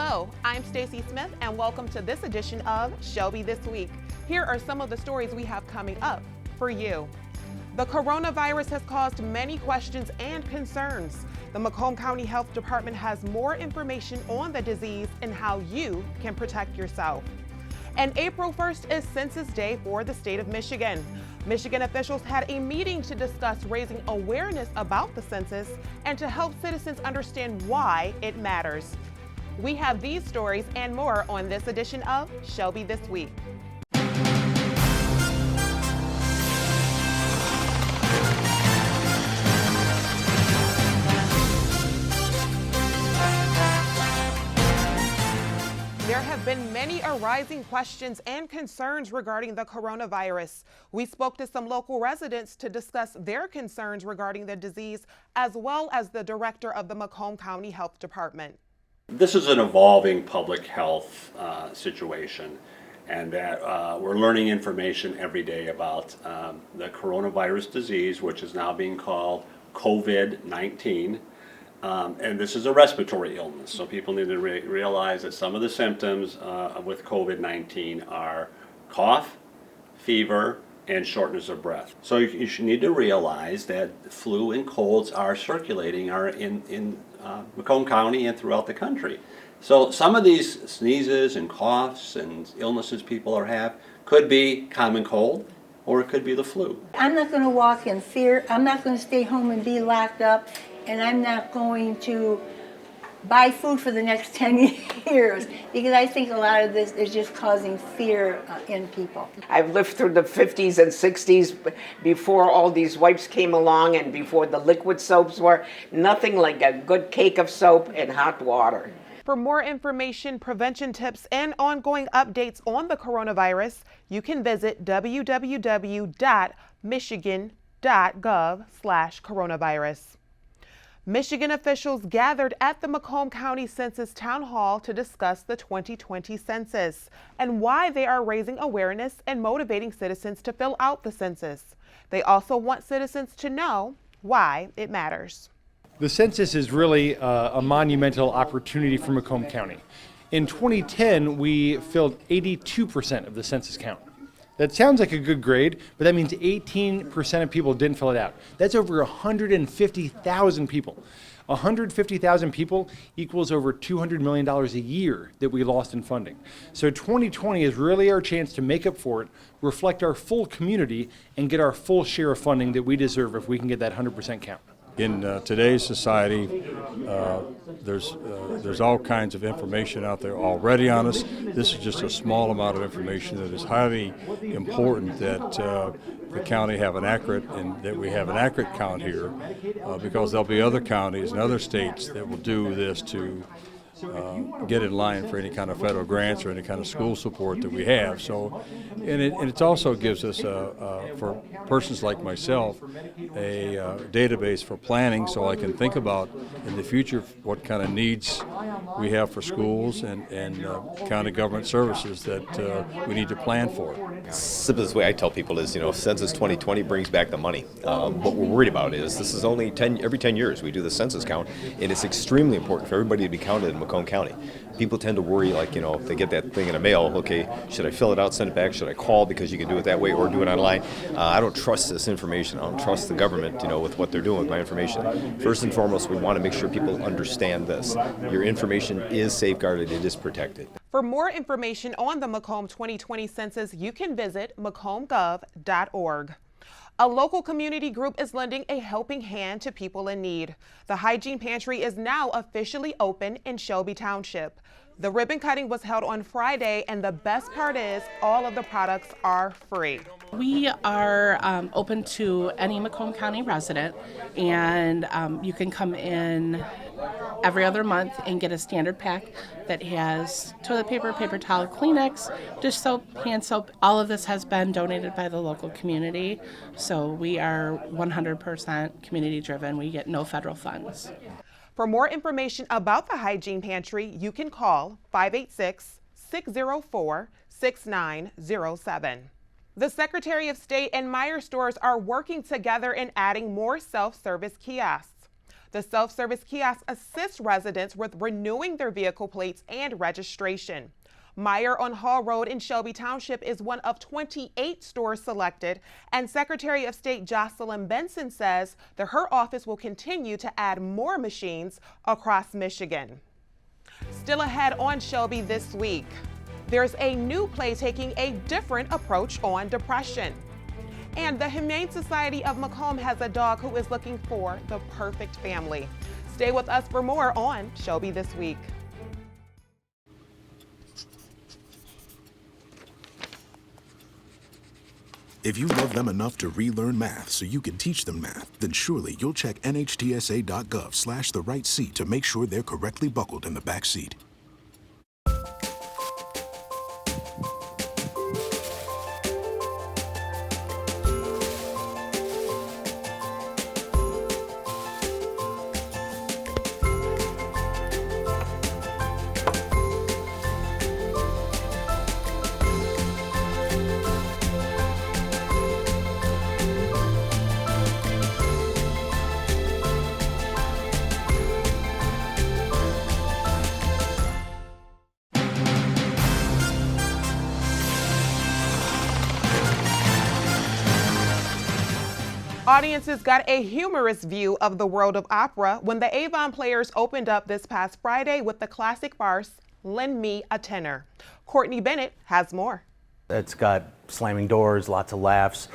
Hello, I'm Stacy Smith and welcome to this edition of Shelby This Week. Here are some of the stories we have coming up for you. The coronavirus has caused many questions and concerns. The McComb County Health Department has more information on the disease and how you can protect yourself. And April 1st is Census Day for the state of Michigan. Michigan officials had a meeting to discuss raising awareness about the census and to help citizens understand why it matters. We have these stories and more on this edition of Shelby This Week. There have been many arising questions and concerns regarding the coronavirus. We spoke to some local residents to discuss their concerns regarding the disease, as well as the director of the McComb County Health Department. This is an evolving public health situation, and that we're learning information every day about the coronavirus disease, which is now being called COVID-19. And this is a respiratory illness, so people need to realize that some of the symptoms with COVID-19 are cough, fever, and shortness of breath. So you should need to realize that flu and colds are circulating in McComb County and throughout the country. So some of these sneezes and coughs and illnesses people have could be common cold, or it could be the flu. I'm not going to walk in fear. I'm not going to stay home and be locked up. And I'm not going to buy food for the next 10 years because I think a lot of this is just causing fear in people. I've lived through the 50s and 60s before all these wipes came along and before the liquid soaps were. Nothing like a good cake of soap and hot water. For more information, prevention tips, and ongoing updates on the coronavirus, you can visit www.michigan.gov/coronavirus. Michigan officials gathered at the McComb County Census Town Hall to discuss the 2020 census and why they are raising awareness and motivating citizens to fill out the census. They also want citizens to know why it matters. The census is really a monumental opportunity for McComb County. In 2010, we filled 82% of the census count. That sounds like a good grade, but that means 18% of people didn't fill it out. That's over 150,000 people. 150,000 people equals over $200 million a year that we lost in funding. So 2020 is really our chance to make up for it, reflect our full community, and get our full share of funding that we deserve if we can get that 100% count. In today's society, there's all kinds of information out there already on us. This is just a small amount of information that is highly important that the county have an accurate and that we have an accurate count here, because there'll be other counties and other states that will do this to get in line for any kind of federal grants or any kind of school support that we have. So, and it also gives us, for persons like myself, a database for planning, so I can think about in the future what kind of needs we have for schools and county government services that we need to plan for. Simplest way I tell people is, Census 2020 brings back the money. What we're worried about is this is only every 10 years we do the census count, and it's extremely important for everybody to be counted in McComb County. People tend to worry, if they get that thing in the mail, okay, should I fill it out, send it back, should I call because you can do it that way or do it online? I don't trust this information. I don't trust the government, with what they're doing with my information. First and foremost, we want to make sure people understand this. Your information is safeguarded, it is protected. For more information on the McComb 2020 census, you can visit mccombgov.org. A local community group is lending a helping hand to people in need. The Hygiene Pantry is now officially open in Shelby Township. The ribbon cutting was held on Friday, and the best part is all of the products are free. We are open to any McComb County resident, and you can come in every other month and get a standard pack that has toilet paper, paper towel, Kleenex, dish soap, hand soap. All of this has been donated by the local community, so we are 100% community driven. We get no federal funds. For more information about the Hygiene Pantry, you can call 586-604-6907. The Secretary of State and Meijer stores are working together in adding more self-service kiosks. The self-service kiosk assists residents with renewing their vehicle plates and registration. Meijer on Hall Road in Shelby Township is one of 28 stores selected, and Secretary of State Jocelyn Benson says that her office will continue to add more machines across Michigan. Still ahead on Shelby this week, there's a new play taking a different approach on depression. And the Humane Society of McComb has a dog who is looking for the perfect family. Stay with us for more on Shelby This Week. If you love them enough to relearn math so you can teach them math, then surely you'll check nhtsa.gov/the right seat to make sure they're correctly buckled in the back seat. Audiences got a humorous view of the world of opera when the Avon Players opened up this past Friday with the classic farce, Lend Me a Tenor. Courtney Bennett has more. It's got slamming doors, lots of laughs,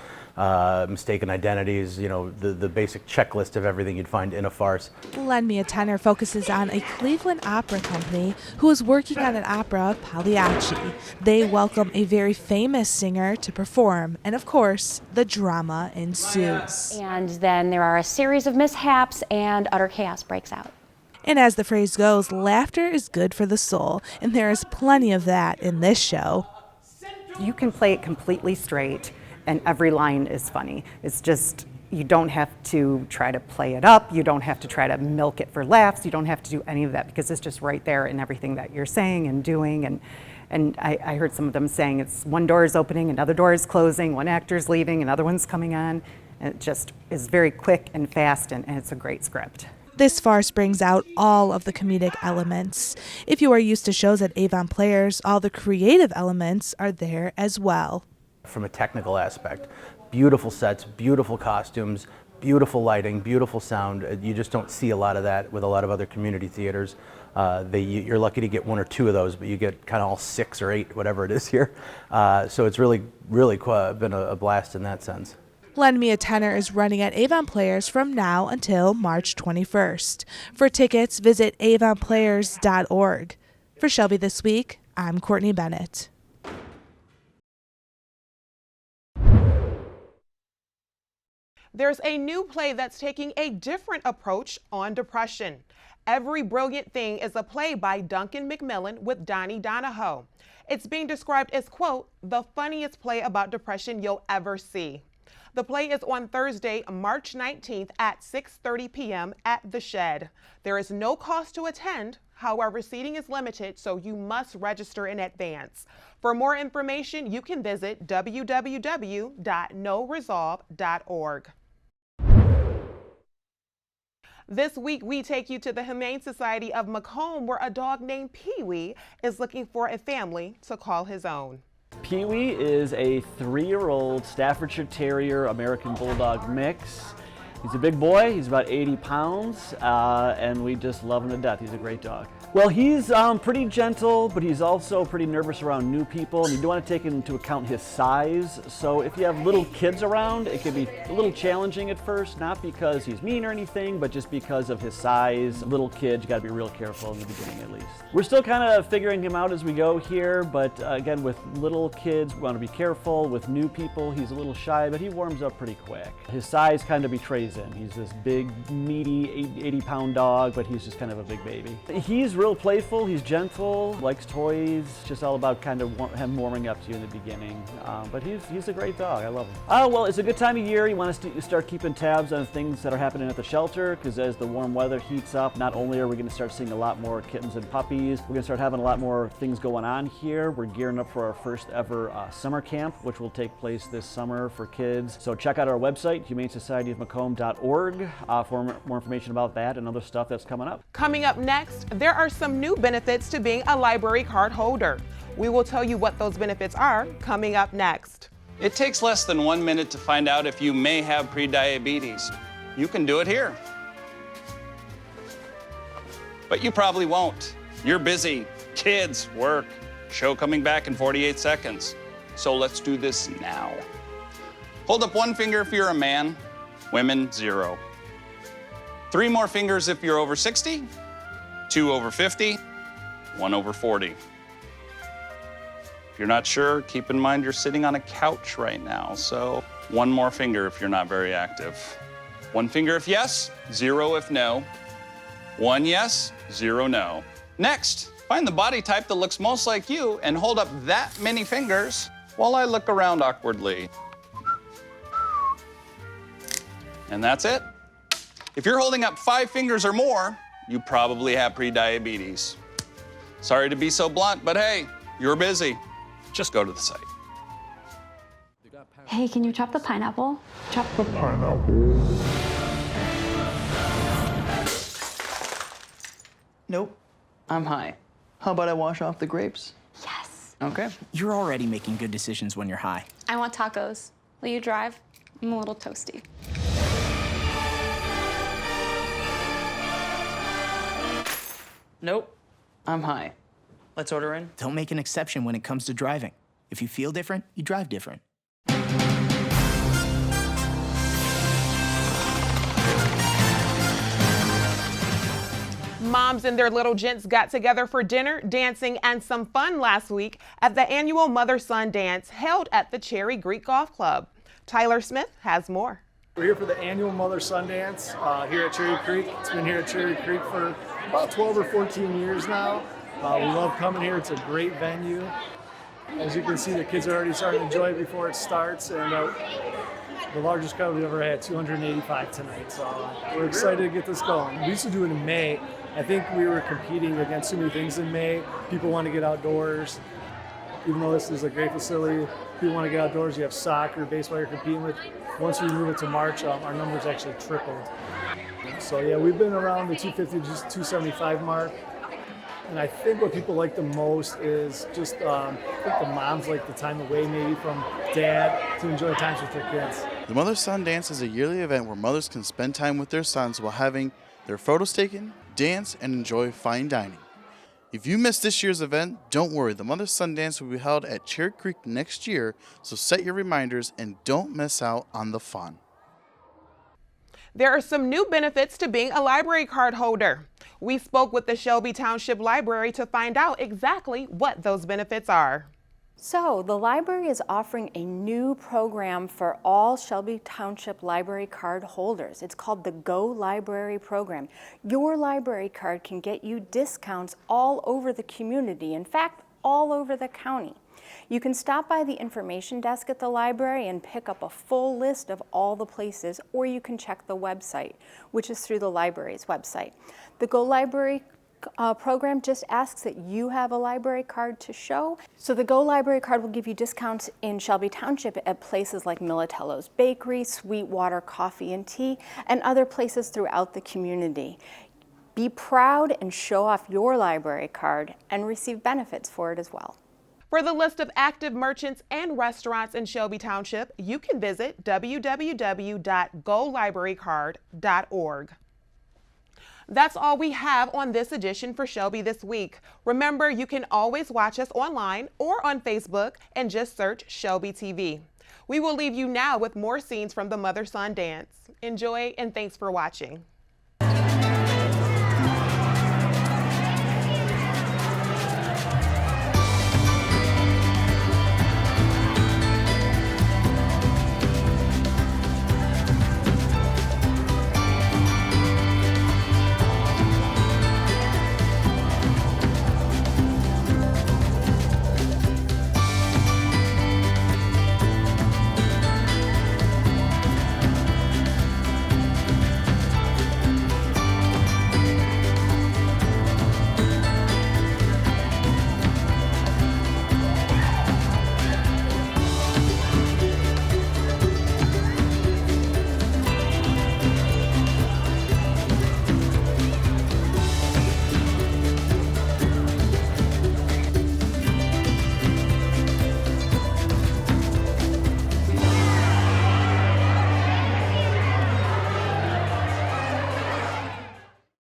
mistaken identities, you know, the basic checklist of everything you'd find in a farce. Lend Me a Tenor focuses on a Cleveland opera company who is working on an opera, Pagliacci. They welcome a very famous singer to perform, and of course, the drama ensues. And then there are a series of mishaps and utter chaos breaks out. And as the phrase goes, laughter is good for the soul, and there is plenty of that in this show. You can play it completely straight, and every line is funny. It's just, you don't have to try to play it up. You don't have to try to milk it for laughs. You don't have to do any of that because it's just right there in everything that you're saying and doing. And I heard some of them saying it's one door is opening, another door is closing, one actor's leaving, another one's coming on. And it just is very quick and fast, and it's a great script. This farce brings out all of the comedic elements. If you are used to shows at Avon Players, all the creative elements are there as well. From a technical aspect, beautiful sets, beautiful costumes, beautiful lighting, beautiful sound. You just don't see a lot of that with a lot of other community theaters. You're lucky to get one or two of those, but you get kind of all 6 or 8, whatever it is here. So it's really been a blast in that sense. Lend Me a Tenor is running at Avon Players from now until March 21st. For tickets, visit avonplayers.org. For Shelby This Week, I'm Courtney Bennett. There's a new play that's taking a different approach on depression. Every Brilliant Thing is a play by Duncan McMillan with Donnie Donahoe. It's being described as, quote, the funniest play about depression you'll ever see. The play is on Thursday, March 19th at 6:30 p.m. at The Shed. There is no cost to attend. However, seating is limited, so you must register in advance. For more information, you can visit www.noresolve.org. This week, we take you to the Humane Society of McComb, where a dog named Pee-wee is looking for a family to call his own. Pee-wee is a 3-year-old Staffordshire Terrier American Bulldog mix. He's a big boy, he's about 80 pounds, and we just love him to death. He's a great dog. Well, he's pretty gentle, but he's also pretty nervous around new people, and you do want to take into account his size. So if you have little kids around, it can be a little challenging at first, not because he's mean or anything, but just because of his size. Little kids, you got to be real careful in the beginning at least. We're still kind of figuring him out as we go here, but again, with little kids, we want to be careful. With new people, he's a little shy, but he warms up pretty quick. His size kind of betrays him. He's this big, meaty, 80-pound dog, but he's just kind of a big baby. He's real playful, he's gentle, likes toys, just all about kind of him warming up to you in the beginning. But he's a great dog, I love him. Well, it's a good time of year. You want to start keeping tabs on things that are happening at the shelter, because as the warm weather heats up, not only are we going to start seeing a lot more kittens and puppies, we're going to start having a lot more things going on here. We're gearing up for our first ever summer camp, which will take place this summer for kids. So check out our website, humanesocietyofmccomb.org, for more information about that and other stuff that's coming up. Coming up next, there are some new benefits to being a library card holder. We will tell you what those benefits are coming up next. It takes less than 1 minute to find out if you may have prediabetes. You can do it here. But you probably won't. You're busy. Kids, work, show coming back in 48 seconds. So let's do this now. Hold up one finger if you're a man, women, 0. 3 more fingers if you're over 60, 2 over 50, 1 over 40. If you're not sure, keep in mind you're sitting on a couch right now, so 1 more finger if you're not very active. 1 finger if yes, 0 if no. 1 yes, 0 no. Next, find the body type that looks most like you and hold up that many fingers while I look around awkwardly. And that's it. If you're holding up 5 fingers or more, you probably have prediabetes. Sorry to be so blunt, but hey, you're busy. Just go to the site. Hey, can you chop the pineapple? Chop the pineapple. Nope, I'm high. How about I wash off the grapes? Yes. Okay. You're already making good decisions when you're high. I want tacos. Will you drive? I'm a little toasty. Nope, I'm high. Let's order in. Don't make an exception when it comes to driving. If you feel different, you drive different. Moms and their little gents got together for dinner, dancing, and some fun last week at the annual MotherSon Dance held at the Cherry Creek Golf Club. Tyler Smith has more. We're here for the annual MotherSon Dance here at Cherry Creek. It's been here at Cherry Creek for about 12 or 14 years now. We love coming here. It's a great venue. As you can see, the kids are already starting to enjoy it before it starts, and the largest crowd we've ever had, 285 tonight. So we're excited to get this going. We used to do it in May. I think we were competing against too many things in May. People want to get outdoors. Even though this is a great facility, people want to get outdoors. You have soccer, baseball you're competing with. Once we move it to March, our numbers actually tripled. So yeah, we've been around the 250 to 275 mark. And I think what people like the most is just, I think the moms like the time away maybe from dad to enjoy times with their kids. The MotherSon Dance is a yearly event where mothers can spend time with their sons while having their photos taken, dance, and enjoy fine dining. If you missed this year's event, don't worry. The MotherSon Dance will be held at Cherry Creek next year, so set your reminders and don't miss out on the fun. There are some new benefits to being a library card holder. We spoke with the Shelby Township Library to find out exactly what those benefits are. So, the library is offering a new program for all Shelby Township library card holders. It's called the Go Library Program. Your library card can get you discounts all over the community, in fact, all over the county. You can stop by the information desk at the library and pick up a full list of all the places, or you can check the website, which is through the library's website. The Go Library program just asks that you have a library card to show. So the Go Library card will give you discounts in Shelby Township at places like Militello's Bakery, Sweetwater Coffee and Tea, and other places throughout the community. Be proud and show off your library card and receive benefits for it as well. For the list of active merchants and restaurants in Shelby Township, you can visit www.golibrarycard.org. That's all we have on this edition for Shelby This Week. Remember, you can always watch us online or on Facebook and just search ShelbyTV. We will leave you now with more scenes from the MotherSon Dance. Enjoy and thanks for watching.